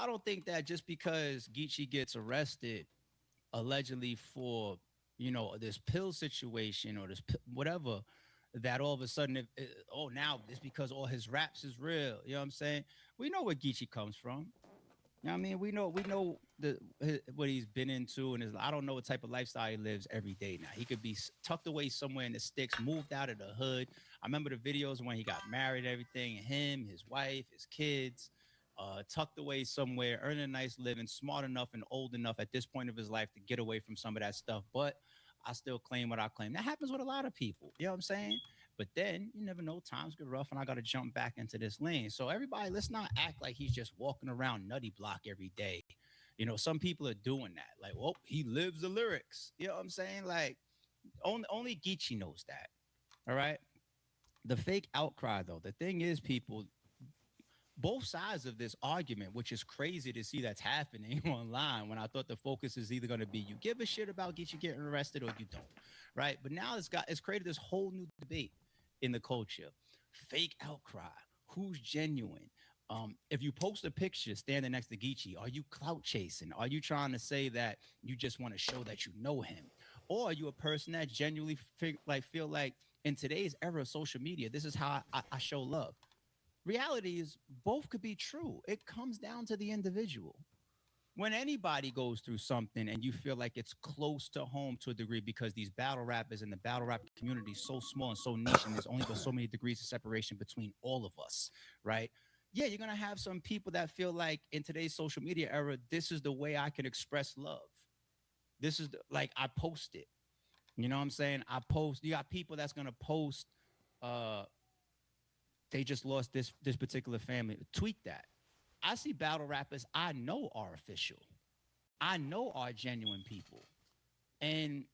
I don't think that just because Geechee gets arrested allegedly for this pill situation or whatever, that all of a sudden oh, now it's because all his raps is real. You know what I'm saying? We know where Geechee comes from. You know what I mean? We know what he's been into, and his, I don't know what type of lifestyle he lives every day now. He could be tucked away somewhere in the sticks, moved out of the hood. I remember the videos when he got married, everything, him, his wife, his kids, tucked away somewhere, earning a nice living, smart enough and old enough at this point of his life to get away from some of that stuff. But I still claim what I claim. That happens with a lot of people. You know what I'm saying? But then you never know, times get rough, and I got to jump back into this lane. So everybody, let's not act like he's just walking around Nutty Block every day. Some people are doing that. Like, well, he lives the lyrics. You know what I'm saying? Like, only Geechee knows that. All right. The fake outcry, though. The thing is, people, both sides of this argument, which is crazy to see that's happening online, when I thought the focus is either going to be you give a shit about Geechee getting arrested or you don't, right? But now it's created this whole new debate in the culture. Fake outcry. Who's genuine? If you post a picture standing next to Geechee, are you clout chasing? Are you trying to say that you just want to show that you know him? Or are you a person that genuinely feel like in today's era of social media, this is how I show love? Reality is both could be true. It comes down to the individual. When anybody goes through something and you feel like it's close to home to a degree, because these battle rappers and the battle rap community is so small and so niche, and there's only but so many degrees of separation between all of us, right? Yeah, you're gonna have some people that feel like in today's social media era, this is the way I can express love. This is like I post it. You know what I'm saying? I post. You got people that's gonna post. Uh, they just lost this particular family. Tweet that. I see battle rappers I know are official. I know are genuine people. And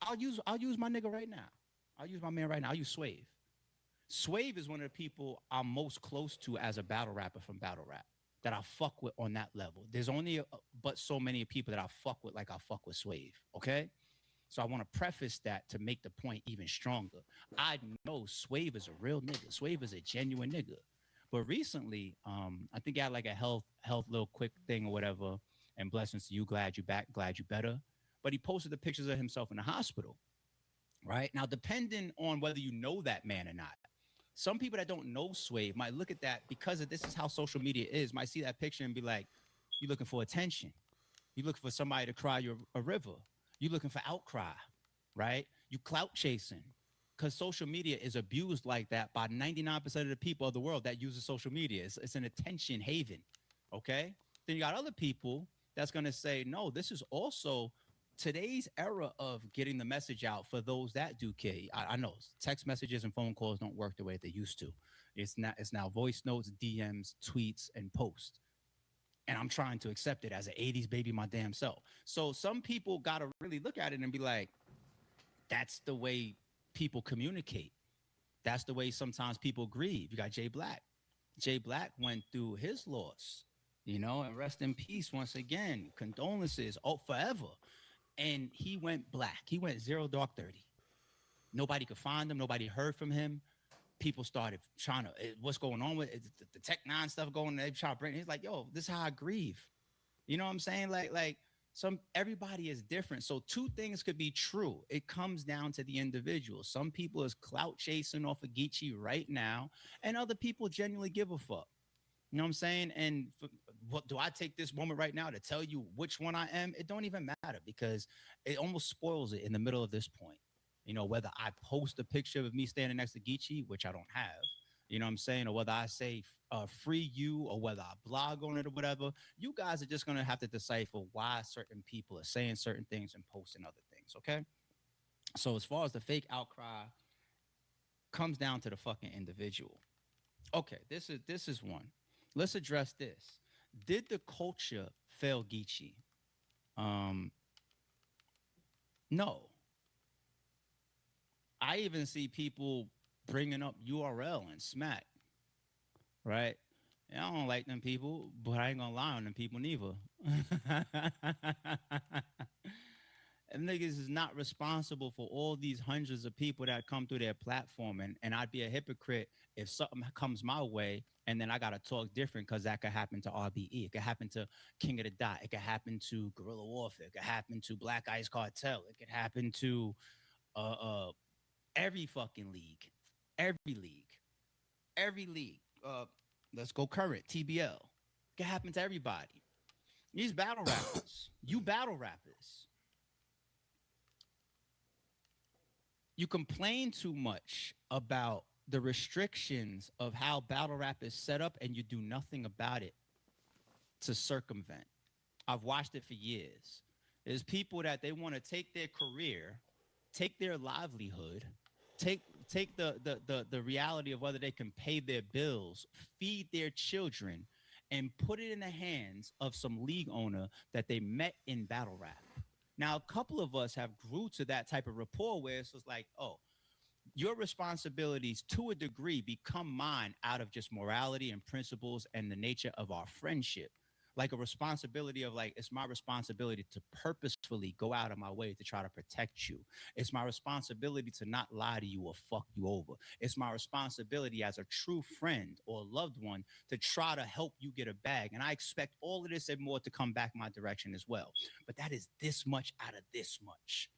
I'll use my nigga right now. I'll use my man right now. I'll use Swave. Swave is one of the people I'm most close to as a battle rapper from battle rap that I fuck with on that level. There's only but so many people that I fuck with like I fuck with Swave. Okay. So I want to preface that to make the point even stronger. I know Swave is a real nigga. Swave is a genuine nigga. But recently, I think he had like a health little quick thing or whatever. And blessings to you. Glad you back. Glad you better. But he posted the pictures of himself in the hospital. Right now, depending on whether you know that man or not, some people that don't know Swave might look at that because of this is how social media is. Might see that picture and be like, "You looking for attention? You looking for somebody to cry you a river? You looking for outcry, right? You clout chasing." Because social media is abused like that by 99% of the people of the world that uses social media. It's an attention haven, okay? Then you got other people that's going to say, no, this is also today's era of getting the message out for those that do care. I know text messages and phone calls don't work the way they used to. It's now voice notes, DMs, tweets, and posts. And I'm trying to accept it as an 80s baby my damn self. So some people got to really look at it and be like, that's the way people communicate. That's the way sometimes people grieve. You got Jay Black. Jay Black went through his loss, and rest in peace once again. Condolences, oh, forever. And he went black. He went zero dark 30. Nobody could find him. Nobody heard from him. People started trying to, what's going on with the Tech Nine stuff going? They try to bring. He's like, yo, this is how I grieve. You know what I'm saying? Like everybody is different. So two things could be true. It comes down to the individual. Some people is clout chasing off of Geechee right now, and other people genuinely give a fuck. You know what I'm saying? And what do I take this moment right now to tell you which one I am? It don't even matter because it almost spoils it in the middle of this point. Whether I post a picture of me standing next to Geechee, which I don't have, you know what I'm saying? Or whether I say free you or whether I blog on it or whatever, you guys are just going to have to decipher why certain people are saying certain things and posting other things, okay? So as far as the fake outcry comes down to the fucking individual. Okay, this is one. Let's address this. Did the culture fail Geechee? Um, no. I even see people bringing up URL and Smack, right? And I don't like them people, but I ain't gonna lie on them people neither. And niggas is not responsible for all these hundreds of people that come through their platform. And I'd be a hypocrite if something comes my way and then I gotta talk different because that could happen to RBE. It could happen to King of the Dot. It could happen to Guerrilla Warfare. It could happen to Black Ice Cartel. It could happen to uh, uh every fucking league. Every league. Every league. Let's go current. TBL. It could happen to everybody. These battle rappers, you battle rappers, you complain too much about the restrictions of how battle rap is set up and you do nothing about it to circumvent. I've watched it for years. There's people that they want to take their career, take their livelihood, take the reality of whether they can pay their bills, feed their children, and put it in the hands of some league owner that they met in battle rap. Now, a couple of us have grew to that type of rapport where it's just like, oh, your responsibilities to a degree become mine out of just morality and principles and the nature of our friendship. Like a responsibility of like, it's my responsibility to purposefully go out of my way to try to protect you. It's my responsibility to not lie to you or fuck you over. It's my responsibility as a true friend or loved one to try to help you get a bag. And I expect all of this and more to come back my direction as well. But that is this much out of this much.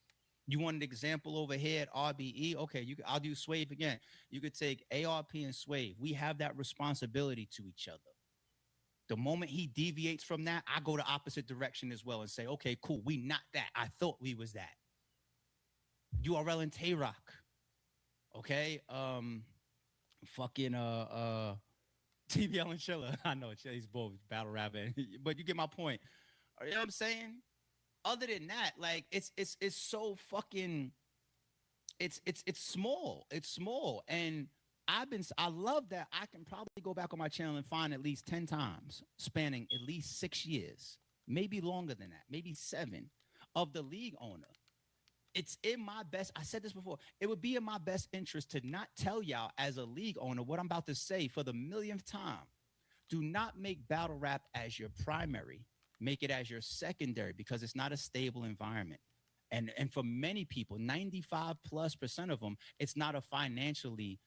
You want an example over here at RBE? Okay, I'll do Swave again. You could take ARP and Swave. We have that responsibility to each other. The moment he deviates from that, I go the opposite direction as well and say, okay, cool, we not that. I thought we was that. URL and Tay Rock. Okay. Fucking TBL and Chilla. I know he's both battle rapping, but you get my point. You know what I'm saying? Other than that, like it's so fucking it's small. It's small. And I love that I can probably go back on my channel and find at least 10 times spanning at least 6 years, maybe longer than that, maybe 7 of the league owner. It's in my best, I said this before, it would be in my best interest to not tell y'all as a league owner what I'm about to say for the millionth time. Do not make battle rap as your primary. Make it as your secondary because it's not a stable environment. And for many people, 95+% of them, it's not a financially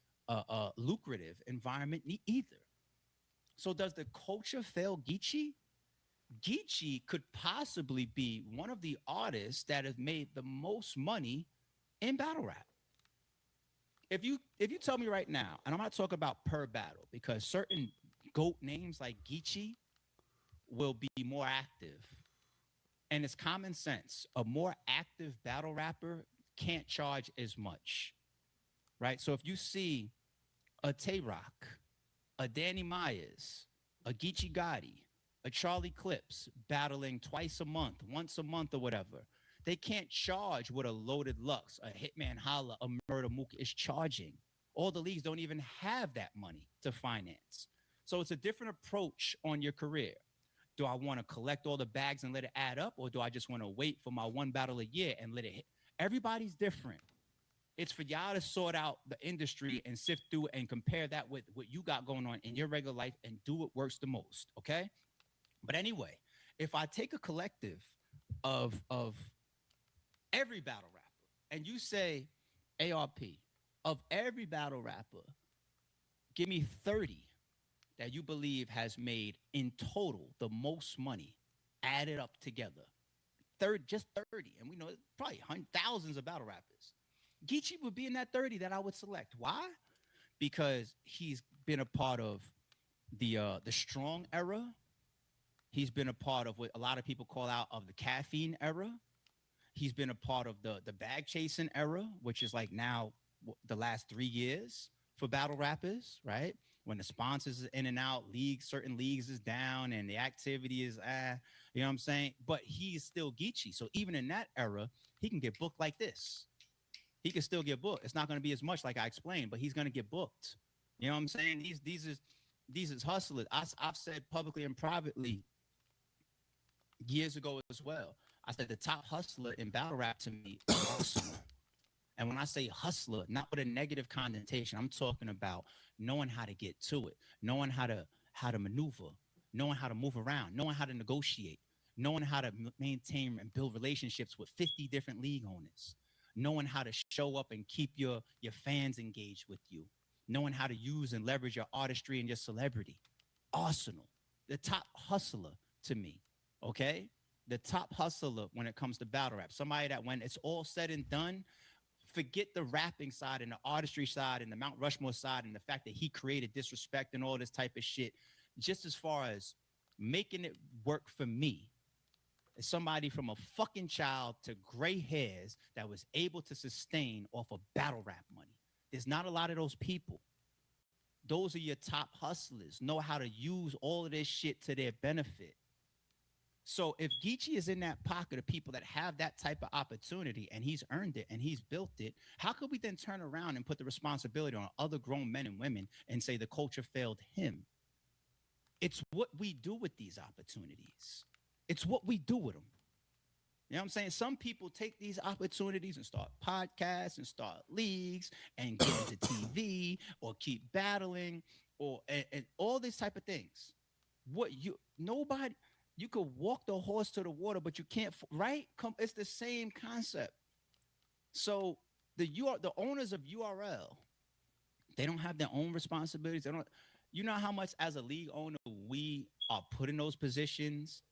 lucrative environment either. So does the culture fail Geechee? Geechee could possibly be one of the artists that has made the most money in battle rap. If you tell me right now, and I'm not talking about per battle, because certain GOAT names like Geechee will be more active. And it's common sense. A more active battle rapper can't charge as much, right? So if you see a Tay Rock, a Danny Myers, a Geechee Gotti, a Charlie Clips battling twice a month, once a month or whatever, they can't charge what a Loaded Lux, a Hitman Holla, a Murder Mook is charging. All the leagues don't even have that money to finance. So it's a different approach on your career. Do I want to collect all the bags and let it add up? Or do I just want to wait for my one battle a year and let it hit? Everybody's different. It's for y'all to sort out the industry and sift through and compare that with what you got going on in your regular life and do what works the most, okay? But anyway, if I take a collective of every battle rapper and you say ARP, of every battle rapper, give me 30 that you believe has made in total the most money added up together. Just 30. And we know probably thousands of battle rappers. Geechee would be in that 30 that I would select. Why? Because he's been a part of the strong era. He's been a part of what a lot of people call out of the caffeine era. He's been a part of the bag chasing era, which is like now the last 3 years for battle rappers, right? When the sponsors is in and out, certain leagues is down and the activity is, you know what I'm saying? But he's still Geechee. So even in that era, he can get booked like this. He can still get booked. It's not going to be as much like I explained, but he's going to get booked. You know what I'm saying? These is hustlers. I've said publicly and privately years ago as well. I said the top hustler in battle rap to me is hustler. And when I say hustler, not with a negative connotation, I'm talking about knowing how to get to it, knowing how to maneuver, knowing how to move around, knowing how to negotiate, knowing how to maintain and build relationships with 50 different league owners, knowing how to show up and keep your fans engaged with you, knowing how to use and leverage your artistry and your celebrity. Arsenal, the top hustler to me, okay? The top hustler when it comes to battle rap. Somebody that when it's all said and done, forget the rapping side and the artistry side and the Mount Rushmore side and the fact that he created disrespect and all this type of shit. Just as far as making it work for me, as somebody from a fucking child to gray hairs that was able to sustain off of battle rap money. There's not a lot of those people. Those are your top hustlers, know how to use all of this shit to their benefit. So if Geechee is in that pocket of people that have that type of opportunity and he's earned it and he's built it, how could we then turn around and put the responsibility on other grown men and women and say the culture failed him? It's what we do with these opportunities. It's what we do with them. You know what I'm saying? Some people take these opportunities and start podcasts and start leagues and get into TV or keep battling or and all these type of things. Nobody, you could walk the horse to the water, but you can't, right? It's the same concept. So the owners of URL, they don't have their own responsibilities. They don't. You know how much as a league owner we are put in those positions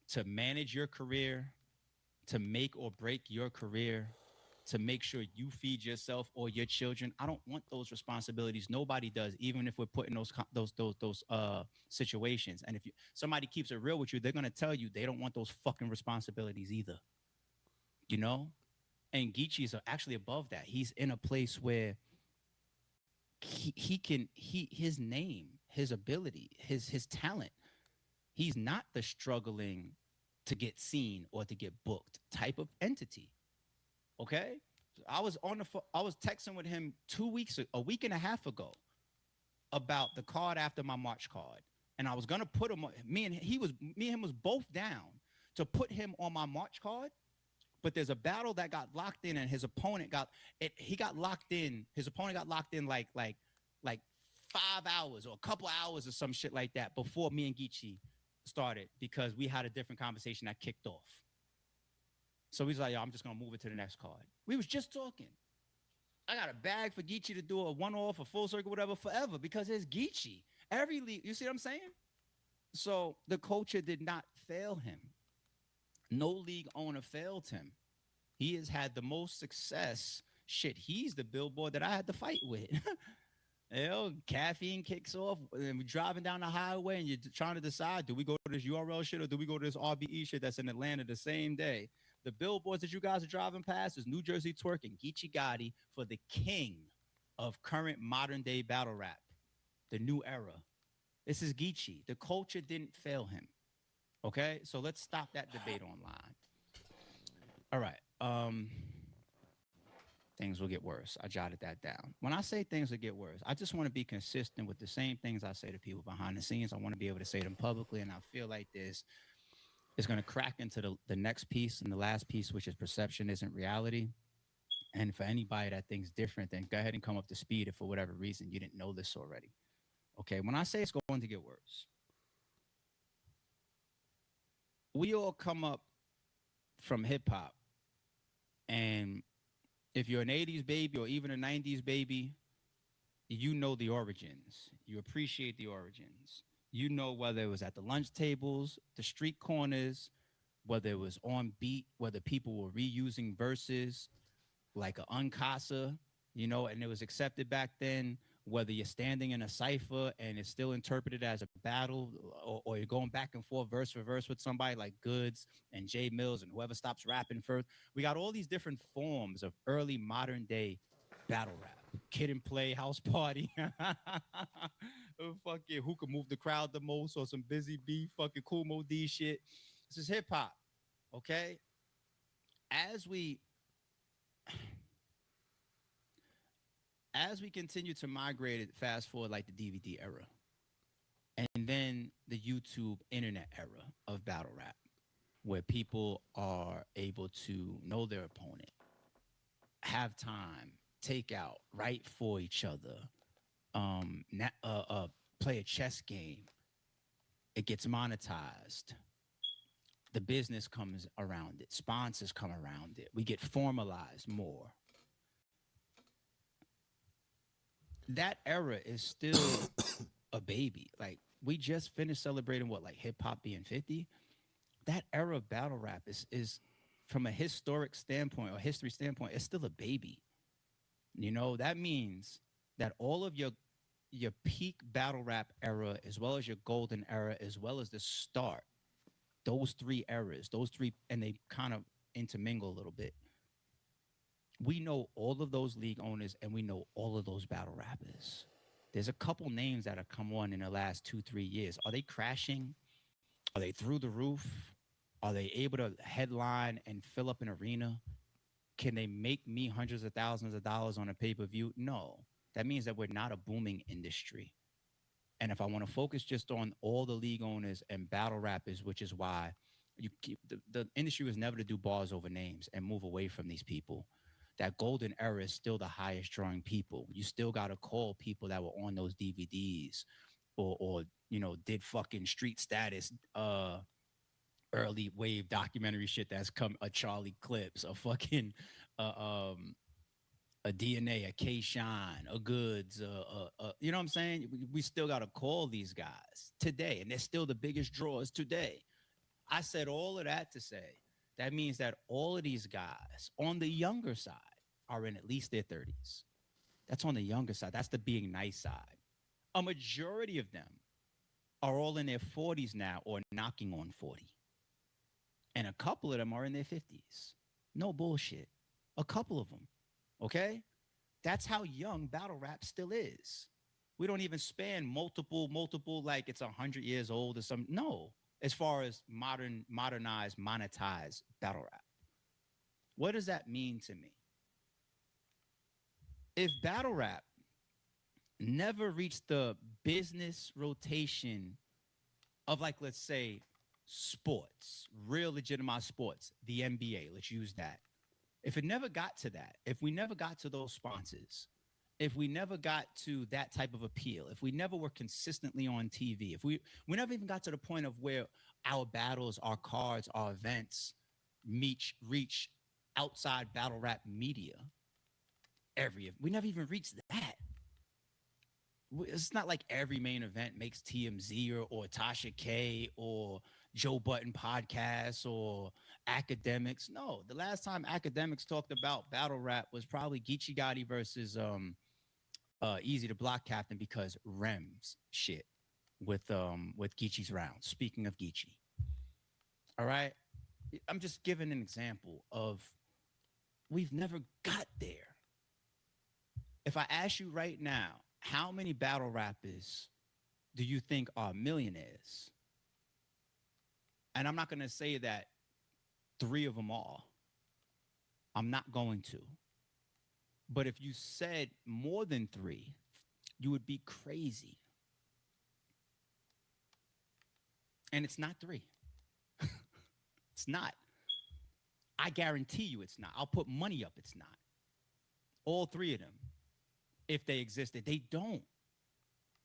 to manage your career, to make or break your career, to make sure you feed yourself or your children. I don't want those responsibilities. Nobody does, even if we're put in those situations. And if somebody keeps it real with you, they're going to tell you they don't want those fucking responsibilities either. You know? And Geechee's are actually above that. He's in a place where his name, his ability, his talent, he's not the struggling to get seen or to get booked type of entity. Okay? I was texting with him a week and a half ago about the card after my March card. And I was gonna put him on, me and him was both down to put him on my March card. But there's a battle that got locked in and his opponent got locked in like 5 hours or a couple hours or some shit like that before me and Geechee started, because we had a different conversation that kicked off. So he's like, yo, I'm just gonna move it to the next card. We was just talking. I got a bag for Geechee to do a one-off, a full circle, whatever, forever, because it's Geechee. Every league, you see what I'm saying? So the culture did not fail him. No league owner failed him. He has had the most success. Shit, he's the billboard that I had to fight with. You know, caffeine kicks off, and we're driving down the highway, and you're trying to decide, do we go to this URL shit or do we go to this RBE shit that's in Atlanta the same day? The billboards that you guys are driving past is New Jersey Twerking, Geechee Gotti, for the king of current modern day battle rap, the new era. This is Geechee. The culture didn't fail him. Okay, so let's stop that debate online. All right. Things will get worse. I jotted that down. When I say things will get worse, I just want to be consistent with the same things I say to people behind the scenes. I want to be able to say them publicly, and I feel like this is going to crack into the next piece and the last piece, which is perception isn't reality. And for anybody that thinks different, then go ahead and come up to speed if for whatever reason you didn't know this already. Okay, when I say it's going to get worse, we all come up from hip hop, and if you're an 80s baby or even a 90s baby, you know the origins. You appreciate the origins. You know whether it was at the lunch tables, the street corners, whether it was on beat, whether people were reusing verses like a Uncasa, you know, and it was accepted back then, whether you're standing in a cipher and it's still interpreted as a battle, or you're going back and forth verse for verse with somebody like Goods and Jay Mills and whoever stops rapping first. We got all these different forms of early modern day battle rap. Kid and Play, House Party. Fucking who can move the crowd the most, or some Busy Bee, fucking Kool Moe Dee shit. This is hip hop, okay? As we continue to migrate it, fast forward like the DVD era, and then the YouTube internet era of battle rap, where people are able to know their opponent, have time, take out, write for each other, play a chess game. It gets monetized. The business comes around it, sponsors come around it, we get formalized more. That era is still a baby. Like we just finished celebrating what, like hip hop being 50. That era of battle rap is from a historic standpoint or history standpoint, it's still a baby. You know, that means that all of your peak battle rap era as well as your golden era as well as the start, those three eras, those three, and they kind of intermingle a little bit. We know all of those league owners and we know all of those battle rappers. There's a couple names that have come on in the last 2, 3 years. Are they crashing? Are they through the roof? Are they able to headline and fill up an arena? Can they make me hundreds of thousands of dollars on a pay per view? No. That means that we're not a booming industry. And if I want to focus just on all the league owners and battle rappers, which is why you keep the industry was never to do bars over names and move away from these people. That golden era is still the highest drawing people. You still got to call people that were on those DVDs or you know, did fucking street status early wave documentary shit that's come a Charlie Clips, a fucking a DNA, a K Shine, a Goods, you know what I'm saying? We still got to call these guys today, and they're still the biggest drawers today. I said all of that to say that means that all of these guys on the younger side are in at least their 30s. That's on the younger side. That's the being nice side. A majority of them are all in their 40s now or knocking on 40. And a couple of them are in their 50s. No bullshit. A couple of them. Okay? That's how young battle rap still is. We don't even span multiple, like it's 100 years old or something. No, as far as modernized, monetized battle rap. What does that mean to me? If battle rap never reached the business rotation of, like, let's say, sports, real legitimized sports, the NBA, let's use that. If it never got to that, if we never got to those sponsors, if we never got to that type of appeal, if we never were consistently on TV, if we never even got to the point of where our battles, our cards, our events reach outside battle rap media, we never even reached that. It's not like every main event makes TMZ or Tasha K or Joe Button podcast or Academics. No, the last time Academics talked about battle rap was probably Geechee Gotti versus Easy to Block Captain because Rems shit with Geechee's round. Speaking of Geechee, all right, I'm just giving an example of we've never got there. If I ask you right now, how many battle rappers do you think are millionaires? And I'm not going to say that 3 of them are. I'm not going to. But if you said more than 3, you would be crazy. And it's not 3. It's not. I guarantee you it's not. I'll put money up it's not. All 3 of them. If they existed, they don't.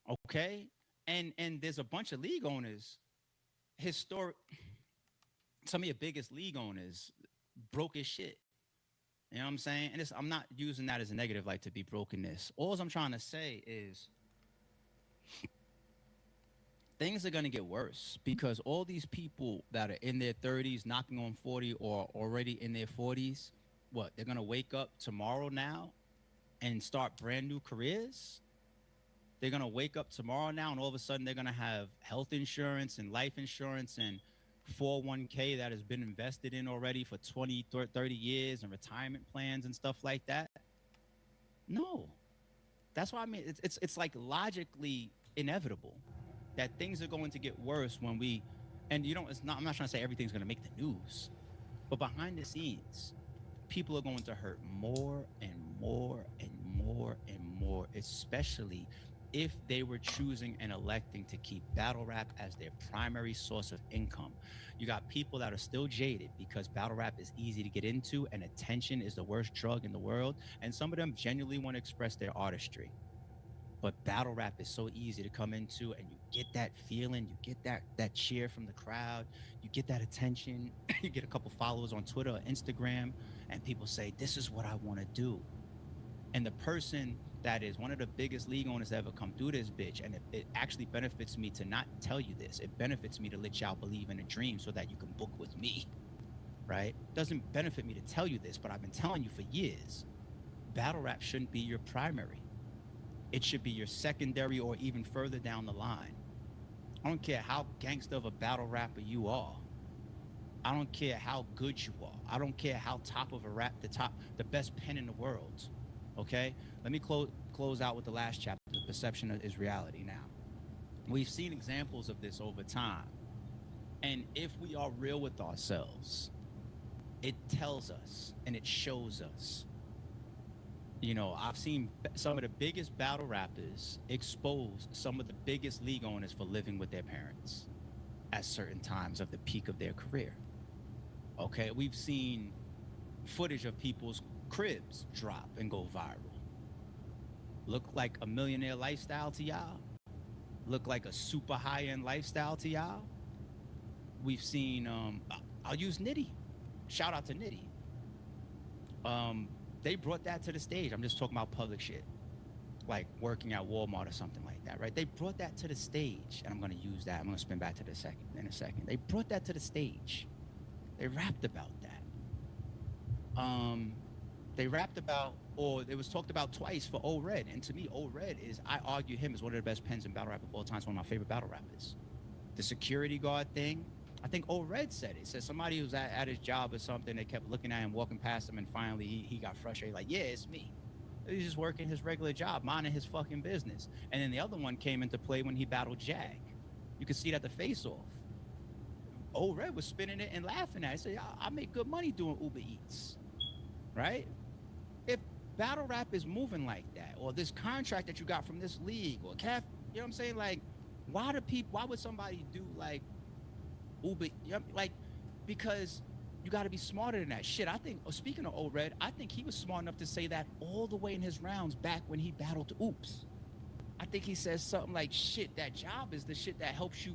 Okay? And there's a bunch of league owners, some of your biggest league owners broke as shit. You know what I'm saying? And I'm not using that as a negative, like to be brokenness. All I'm trying to say is things are going to get worse because all these people that are in their 30s, knocking on 40 or already in their 40s, what, they're going to wake up tomorrow now and start brand new careers? They're going to wake up tomorrow now and all of a sudden they're going to have health insurance and life insurance and 401k that has been invested in already for 20, 30 years and retirement plans and stuff like that. No. That's why I mean, it's like logically inevitable that things are going to get worse when and you know, I'm not trying to say everything's going to make the news, but behind the scenes, people are going to hurt more and more and more and more, especially if they were choosing and electing to keep battle rap as their primary source of income. You got people that are still jaded because battle rap is easy to get into and attention is the worst drug in the world. And some of them genuinely want to express their artistry. But battle rap is so easy to come into, and you get that feeling, you get that cheer from the crowd, you get that attention, you get a couple followers on Twitter or Instagram, and people say, "This is what I want to do." And the person that is one of the biggest league owners that ever come through this bitch, and it actually benefits me to not tell you this. It benefits me to let y'all believe in a dream so that you can book with me, right? Doesn't benefit me to tell you this, but I've been telling you for years. Battle rap shouldn't be your primary. It should be your secondary or even further down the line. I don't care how gangster of a battle rapper you are. I don't care how good you are. I don't care how top of a rap, the best pen in the world. Okay? Let me close out with the last chapter. The perception is reality now. We've seen examples of this over time. And if we are real with ourselves, it tells us and it shows us. You know, I've seen some of the biggest battle rappers expose some of the biggest league owners for living with their parents at certain times of the peak of their career. Okay, we've seen footage of people's cribs drop and go viral. Look like a millionaire lifestyle to y'all? Look like a super high-end lifestyle to y'all? We've seen, I'll use Nitty. Shout out to Nitty. They brought that to the stage. I'm just talking about public shit, like working at Walmart or something like that, right? They brought that to the stage, and I'm going to use that. I'm going to spin back to the second in a second. They brought that to the stage. They rapped about that. They rapped about, or it was talked about twice for Old Red. And to me, Old Red is, I argue him as one of the best pens in battle rap of all time. It's one of my favorite battle rappers. The security guard thing, I think Old Red said it. He said somebody was at his job or something, they kept looking at him, walking past him, and finally he got frustrated, like, yeah, it's me. He's just working his regular job, minding his fucking business. And then the other one came into play when he battled Jag. You could see that the face-off. Old Red was spinning it and laughing at it. He said, I make good money doing Uber Eats, right? If battle rap is moving like that, or this contract that you got from this league, or you know what I'm saying? Like, why would somebody do like Uber, like, because you got to be smarter than that. Shit, I think, speaking of Old Red, I think he was smart enough to say that all the way in his rounds back when he battled Oops. I think he says something like, shit, that job is the shit that helps you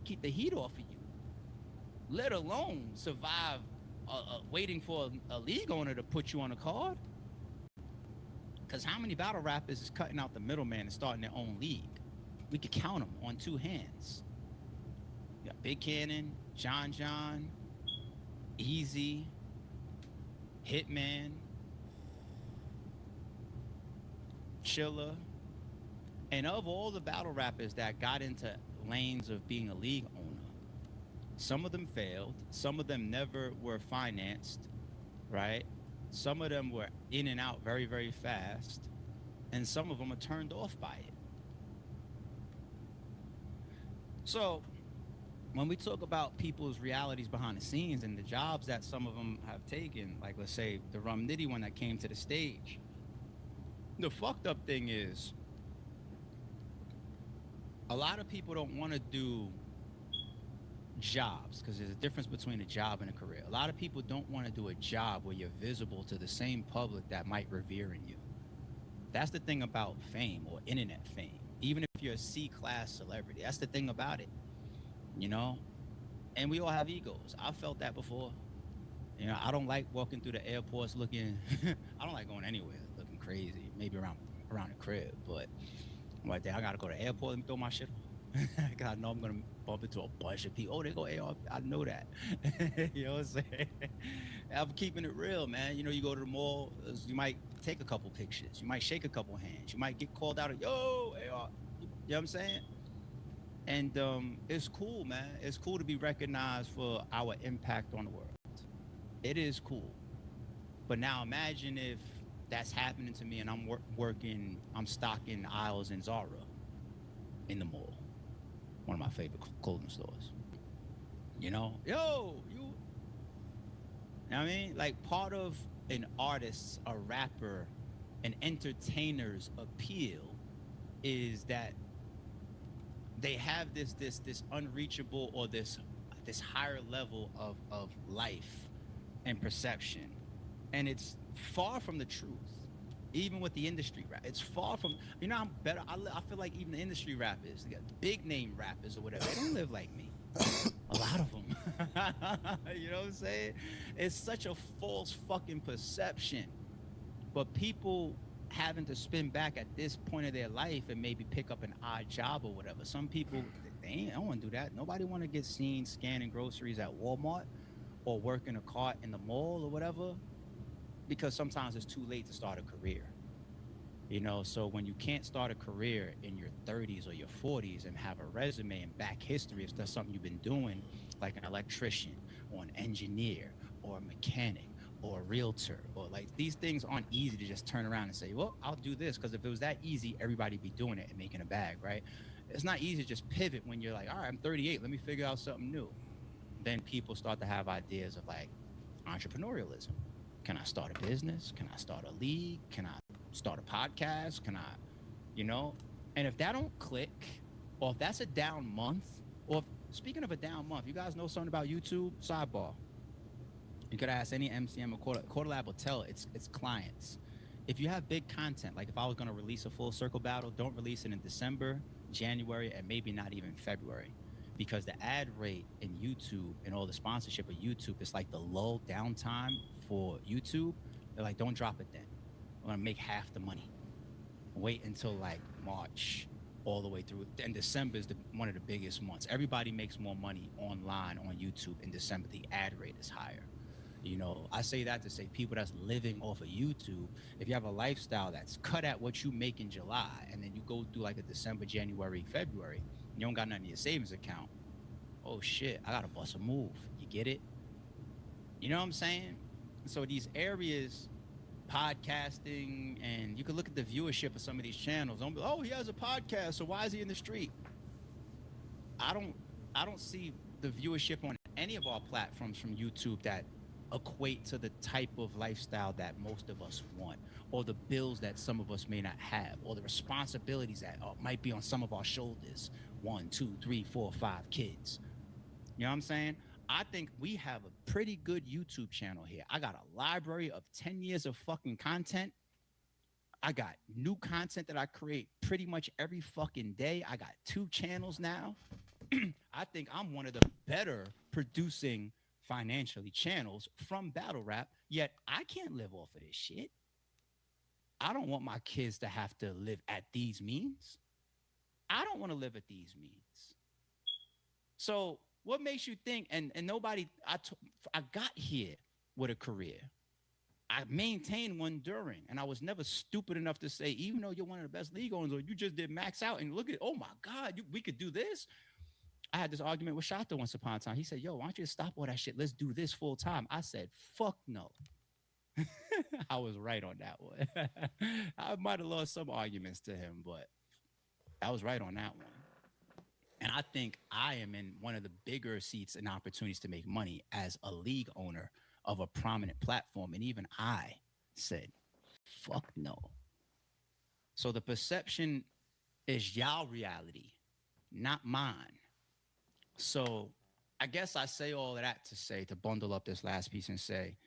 keep the heat off of you, let alone survive waiting for a league owner to put you on a card. Because how many battle rappers is cutting out the middleman and starting their own league? We could count them on two hands. You got Big Cannon, John, Easy, Hitman, Chilla. And of all the battle rappers that got into lanes of being a league owner, some of them failed. Some of them never were financed, right? Some of them were in and out very, very fast. And some of them are turned off by it. So when we talk about people's realities behind the scenes and the jobs that some of them have taken, like let's say the Rum Nitty one that came to the stage, the fucked up thing is a lot of people don't want to do jobs because there's a difference between a job and a career. A lot of people don't want to do a job where you're visible to the same public that might revere in you. That's the thing about fame or internet fame. Even if you're a C-class celebrity, that's the thing about it, you know? And we all have egos. I've felt that before. You know, I don't like walking through the airports looking, I don't like going anywhere looking crazy, maybe around the crib, but right there, I gotta go to the airport, let me throw my shit on. I know I'm gonna bump into a bunch of people. Oh, they go AR. I know that. You know what I'm saying? I'm keeping it real, man. You know, you go to the mall, you might take a couple pictures. You might shake a couple hands. You might get called out of, yo, AR. You know what I'm saying? And it's cool, man. It's cool to be recognized for our impact on the world. It is cool. But now imagine if that's happening to me and I'm I'm stocking aisles in Zara in the mall. One of my favorite clothing stores. You know, yo, you know what I mean? Like, part of an artist's, a rapper, an entertainer's appeal is that they have this unreachable or this higher level of life and perception. And it's far from the truth. Even with the industry rap, it's far from. You know, I'm better. I feel like even the industry rappers, the big name rappers or whatever, they don't live like me. A lot of them. You know what I'm saying? It's such a false fucking perception. But people having to spin back at this point of their life and maybe pick up an odd job or whatever. Some people they ain't. I don't want to do that. Nobody want to get seen scanning groceries at Walmart or working a cart in the mall or whatever, because sometimes it's too late to start a career. You know, so when you can't start a career in your 30s or your 40s and have a resume and back history, if that's something you've been doing, like an electrician or an engineer or a mechanic or a realtor, or like these things aren't easy to just turn around and say, well, I'll do this. Because if it was that easy, everybody'd be doing it and making a bag, right? It's not easy to just pivot when you're like, all right, I'm 38, let me figure out something new. Then people start to have ideas of like entrepreneurialism. Can I start a business? Can I start a league? Can I start a podcast? Can I, you know? And if that don't click, or if that's a down month, or if, speaking of a down month, you guys know something about YouTube? Sidebar. You could ask any MCM or Quarter Lab will tell its clients. If you have big content, like if I was gonna release a full circle battle, don't release it in December, January, and maybe not even February. Because the ad rate in YouTube and all the sponsorship of YouTube is like the low downtime for YouTube. They're like, don't drop it then. I'm gonna make half the money. Wait until like March all the way through. And December is one of the biggest months. Everybody makes more money online on YouTube in December. The ad rate is higher. You know, I say that to say people that's living off of YouTube, if you have a lifestyle that's cut at what you make in July, and then you go through like a December, January, February, you don't got nothing in your savings account. Oh shit, I gotta bust a move. You get it? You know what I'm saying? So these areas, podcasting, and you can look at the viewership of some of these channels. Don't be, oh, he has a podcast, so why is he in the street? I don't I don't see the viewership on any of our platforms from YouTube that equate to the type of lifestyle that most of us want, or the bills that some of us may not have, or the responsibilities that might be on some of our shoulders. One, two, three, four, five kids. You know what I'm saying? I think we have a pretty good YouTube channel here. I got a library of 10 years of fucking content. I got new content that I create pretty much every fucking day. I got 2 channels now. I think I'm one of the better producing financially channels from battle rap, yet I can't live off of this shit. I don't want my kids to have to live at these means. I don't want to live at these means. So what makes you think, and nobody, I got here with a career. I maintained one during, and I was never stupid enough to say, even though you're one of the best league owners, or you just did max out and look at, oh my God, we could do this. I had this argument with Shatta once upon a time. He said, yo, why don't you stop all that shit? Let's do this full time. I said, fuck no. I was right on that one. I might have lost some arguments to him, but I was right on that one. And I think I am in one of the bigger seats and opportunities to make money as a league owner of a prominent platform. And even I said, fuck no. So the perception is y'all reality, not mine. So I guess I say all of that to say, to bundle up this last piece and say,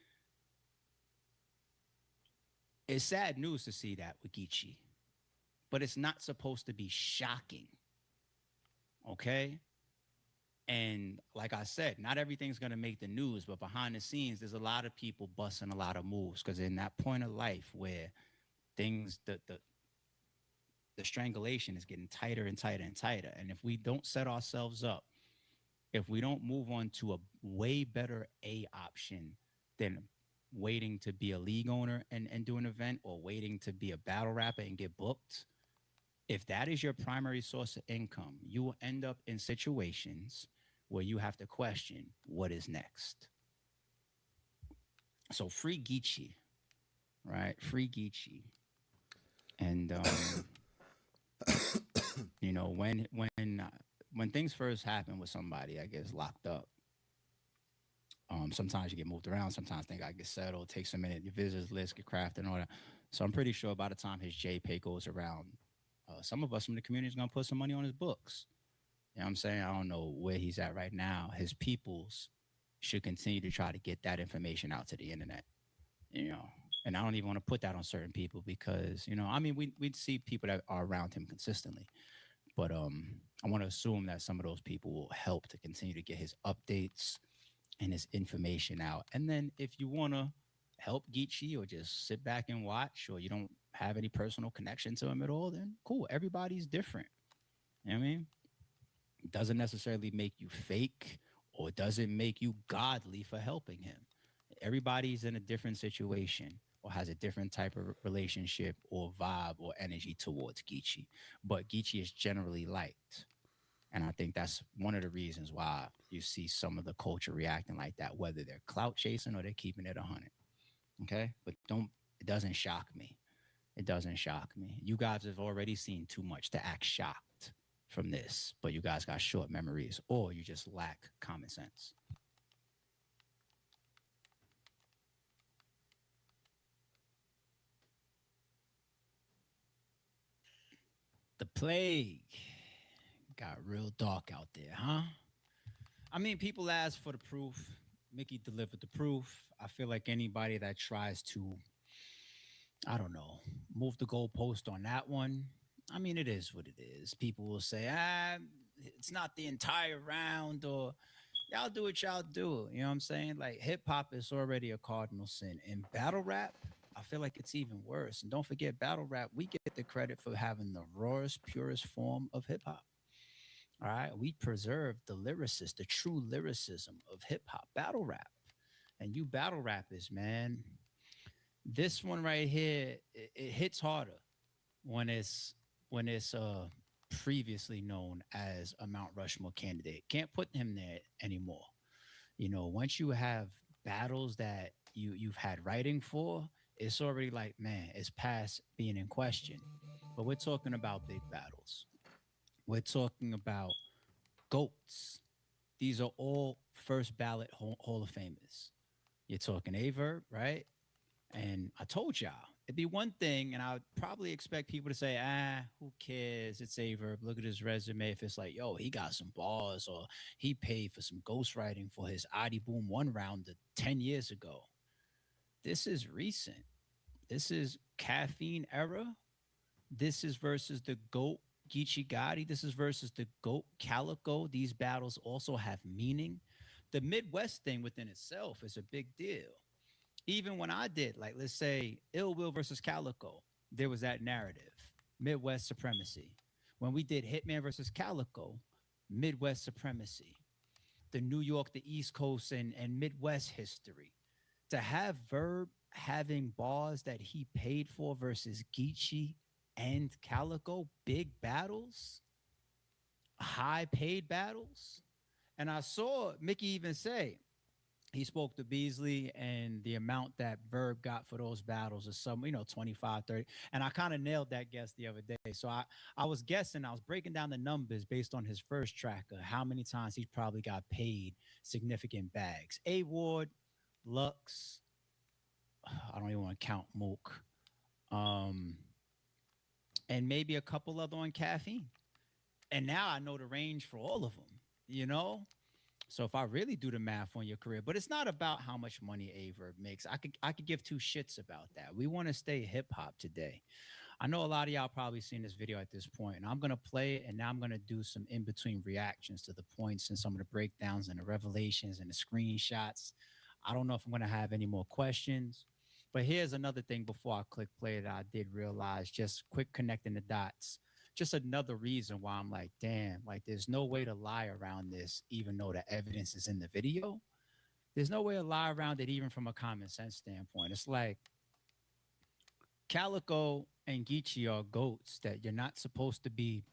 it's sad news to see that with Geechee, but it's not supposed to be shocking. Okay? And like I said, not everything's going to make the news, but behind the scenes, there's a lot of people busting a lot of moves, because in that point of life where things, the strangulation is getting tighter and tighter and tighter. And if we don't set ourselves up, if we don't move on to a way better A option than waiting to be a league owner and do an event, or waiting to be a battle rapper and get booked, if that is your primary source of income, you will end up in situations where you have to question what is next. So free Geechee, right? Free Geechee. And you know, when things first happen with somebody, I guess locked up. Sometimes you get moved around. Sometimes things got get settled. It takes a minute. Your visitors list get crafted and all that. So I'm pretty sure by the time his JPay goes around, some of us from the community is gonna put some money on his books. You know what I'm saying? I don't know where he's at right now. His peoples should continue to try to get that information out to the internet. You know, And I don't even want to put that on certain people because, I mean, we see people that are around him consistently, but I want to assume that some of those people will help to continue to get his updates and his information out. And then if you want to help Geechee or just sit back and watch, or you don't have any personal connection to him at all, then cool. Everybody's different. You know what I mean? It doesn't necessarily make you fake or doesn't make you godly for helping him. Everybody's in a different situation or has a different type of relationship or vibe or energy towards Geechee. But Geechee is generally liked. And I think that's one of the reasons why you see some of the culture reacting like that, whether they're clout chasing or they're keeping it 100. Okay. But it doesn't shock me. It doesn't shock me. You guys have already seen too much to act shocked from this, but you guys got short memories or you just lack common sense. The plague got real dark out there, huh? I mean, people ask for the proof. Mickey delivered the proof. I feel like anybody that tries to, I don't know, move the goalpost on that one, I mean, it is what it is. People will say, it's not the entire round, or y'all do what y'all do. You know what I'm saying? Like hip hop is already a cardinal sin. In battle rap, I feel like it's even worse. And don't forget, battle rap, we get the credit for having the rawest, purest form of hip hop. All right. We preserve the lyricist, the true lyricism of hip hop, battle rap. And you battle rappers, man, this one right here, it hits harder when it's previously known as a Mount Rushmore candidate. Can't put him there anymore. Once you have battles that you've had writing for, it's already like, man, it's past being in question. But we're talking about big battles. We're talking about goats. These are all first ballot Hall of Famers. You're talking Averb, right? And I told y'all, it'd be one thing, and I would probably expect people to say, who cares? It's Averb. Look at his resume. If it's like, yo, he got some bars, or he paid for some ghostwriting for his Adi Boom one rounder 10 years ago. This is recent. This is caffeine era. This is versus the GOAT Geechee Gotti. This is versus the GOAT Calico. These battles also have meaning. The Midwest thing within itself is a big deal. Even when I did, like, let's say Ill Will versus Calico, there was that narrative, Midwest supremacy. When we did Hitman versus Calico, Midwest supremacy. The New York, the East Coast, and Midwest history. To have Verb having bars that he paid for versus Geechee and Calico, big battles, high paid battles. And I saw Mickey even say, he spoke to Beasley and the amount that Verb got for those battles is some, 25, 30. And I kind of nailed that guess the other day. So I was guessing, I was breaking down the numbers based on his first tracker, how many times he probably got paid significant bags. A Ward, Lux, I don't even want to count Mook. And maybe a couple other on caffeine. And now I know the range for all of them. So if I really do the math on your career, but it's not about how much money Averb makes. I could give two shits about that. We want to stay hip hop today. I know a lot of y'all probably seen this video at this point, and I'm gonna play it, and now I'm gonna do some in between reactions to the points and some of the breakdowns and the revelations and the screenshots. I don't know if I'm gonna have any more questions, but here's another thing before I click play that I did realize, just quick connecting the dots. Just another reason why I'm like, damn, like there's no way to lie around this, even though the evidence is in the video. There's no way to lie around it, even from a common sense standpoint. It's like Calico and Geechee are goats that you're not supposed to be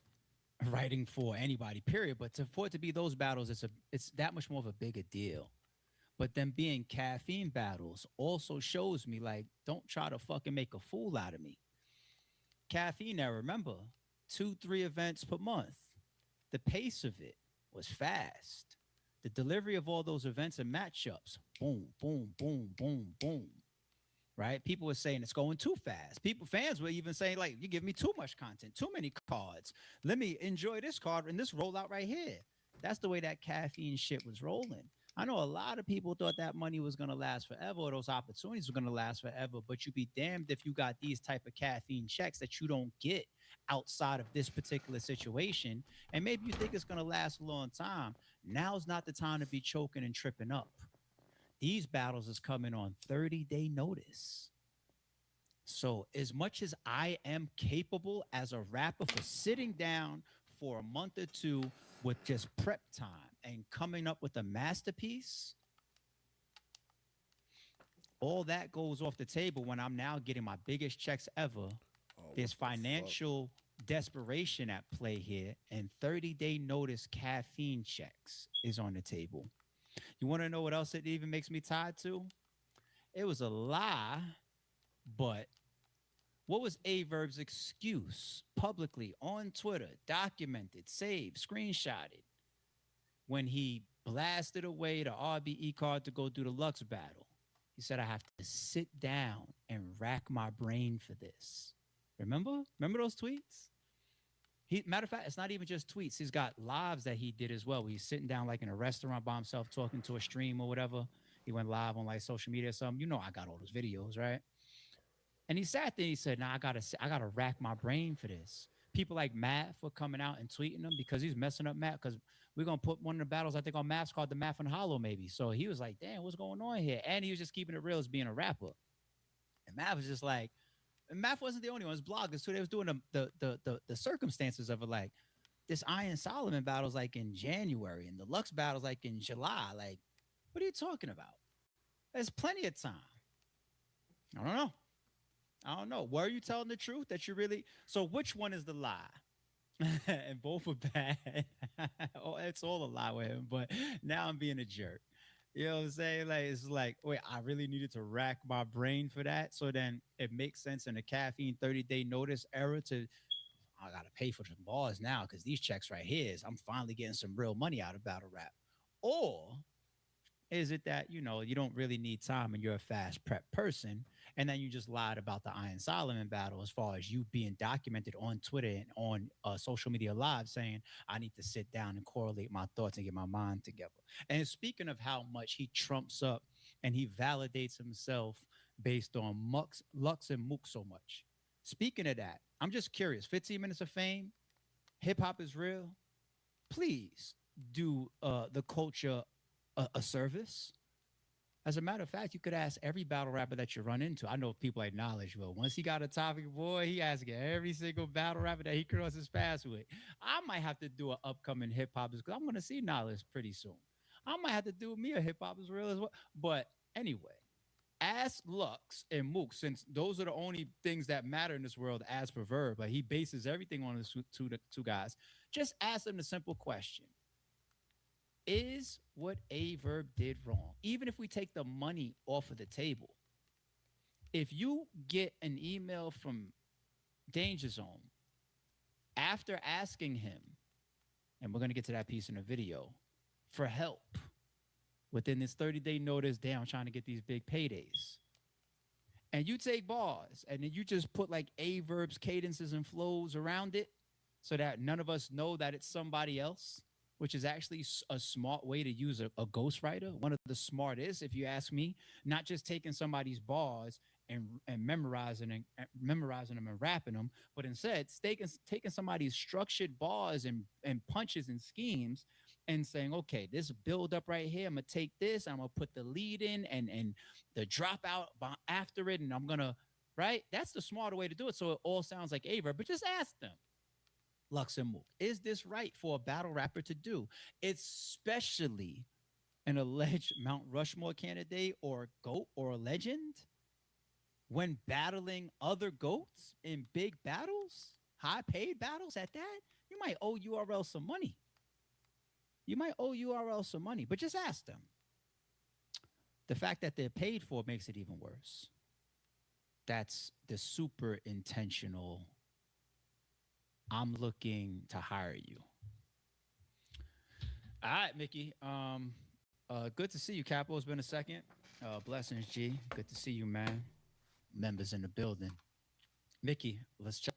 writing for anybody, period. But for it to be those battles, it's that much more of a bigger deal. But them being caffeine battles also shows me, like, don't try to fucking make a fool out of me. Caffeine era, remember, 2-3 events per month. The pace of it was fast. The delivery of all those events and matchups, boom, boom, boom, boom, boom. Right? People were saying it's going too fast. Fans were even saying, like, you give me too much content, too many cards. Let me enjoy this card and this rollout right here. That's the way that caffeine shit was rolling. I know a lot of people thought that money was gonna last forever, or those opportunities were gonna last forever. But you be damned if you got these type of caffeine checks that you don't get outside of this particular situation. And maybe you think it's gonna last a long time. Now's not the time to be choking and tripping up. These battles is coming on 30-day notice. So, as much as I am capable as a rapper for sitting down for a month or two with just prep time and coming up with a masterpiece, all that goes off the table when I'm now getting my biggest checks ever. Oh, There's what the fuck? financial desperation at play here, and 30-day notice caffeine checks is on the table. You want to know what else it even makes me tied to? It was a lie, but what was Averb's excuse publicly on Twitter, documented, saved, screenshotted, when he blasted away the RBE card to go do the Lux battle? He said, I have to sit down and rack my brain for this. Remember? Remember those tweets? Matter of fact, it's not even just tweets. He's got lives that he did as well. He's sitting down like in a restaurant by himself, talking to a stream or whatever. He went live on like social media or something. You know, I got all those videos, right? And he sat there and he said, "Nah, I gotta rack my brain for this." People like Matt for coming out and tweeting him because he's messing up Matt. Because we're gonna put one of the battles I think on Maps called the Math and Hollow maybe. So he was like, "Damn, what's going on here?" And he was just keeping it real as being a rapper. And Matt was just like, and Math wasn't the only one. It was bloggers too. They was doing the circumstances of it, like this Iron Solomon battle's like in January, and the Lux battle's like in July. Like, what are you talking about? There's plenty of time. I don't know. I don't know. Were you telling the truth that you really? So which one is the lie? And both are bad. Oh, it's all a lie with him. But now I'm being a jerk. You know what I'm saying? Like it's like, wait, I really needed to rack my brain for that. So then it makes sense in the caffeine 30-day notice era to I gotta pay for some bars now because these checks right here is I'm finally getting some real money out of battle rap. Or is it that you don't really need time and you're a fast prep person, and then you just lied about the Iron Solomon battle as far as you being documented on Twitter and on social media live saying I need to sit down and correlate my thoughts and get my mind together. And speaking of how much he trumps up and he validates himself based on Lux and Mook so much. Speaking of that, I'm just curious. 15 minutes of fame, hip hop is real. Please do the culture a service. As a matter of fact, you could ask every battle rapper that you run into. I know people like Knowledge will. Once he got a topic, boy, he asking every single battle rapper that he crosses paths with. I might have to do an upcoming hip hop because I'm going to see Knowledge pretty soon. I might have to do me a hip hop as real as well. But anyway, ask Lux and Mook, since those are the only things that matter in this world as per Verb. Like he bases everything on the two guys. Just ask them the simple question: is what A Verb did wrong? Even if we take the money off of the table, if you get an email from Danger Zone after asking him, and we're going to get to that piece in the video, for help within this 30-day notice, damn, I'm trying to get these big paydays. And you take bars and then you just put like A Verb's cadences and flows around it so that none of us know that it's somebody else, which is actually a smart way to use a ghostwriter. One of the smartest, if you ask me, not just taking somebody's bars and memorizing them and rapping them, but instead taking somebody's structured bars and punches and schemes and saying, okay, this build up right here, I'm gonna take this, I'm gonna put the lead in and the dropout after it, and I'm gonna right. That's the smarter way to do it. So it all sounds like Aver, but just ask them. Lux and Mook, is this right for a battle rapper to do? Especially an alleged Mount Rushmore candidate or GOAT or a legend when battling other GOATs in big battles, high paid battles at that? You might owe URL some money. You might owe URL some money, but just ask them. The fact that they're paid for makes it even worse. That's the super intentional. I'm looking to hire you. All right, Mickey. Good to see you, Capo. It's been a second. Blessings, G. Good to see you, man. Members in the building. Mickey, let's check.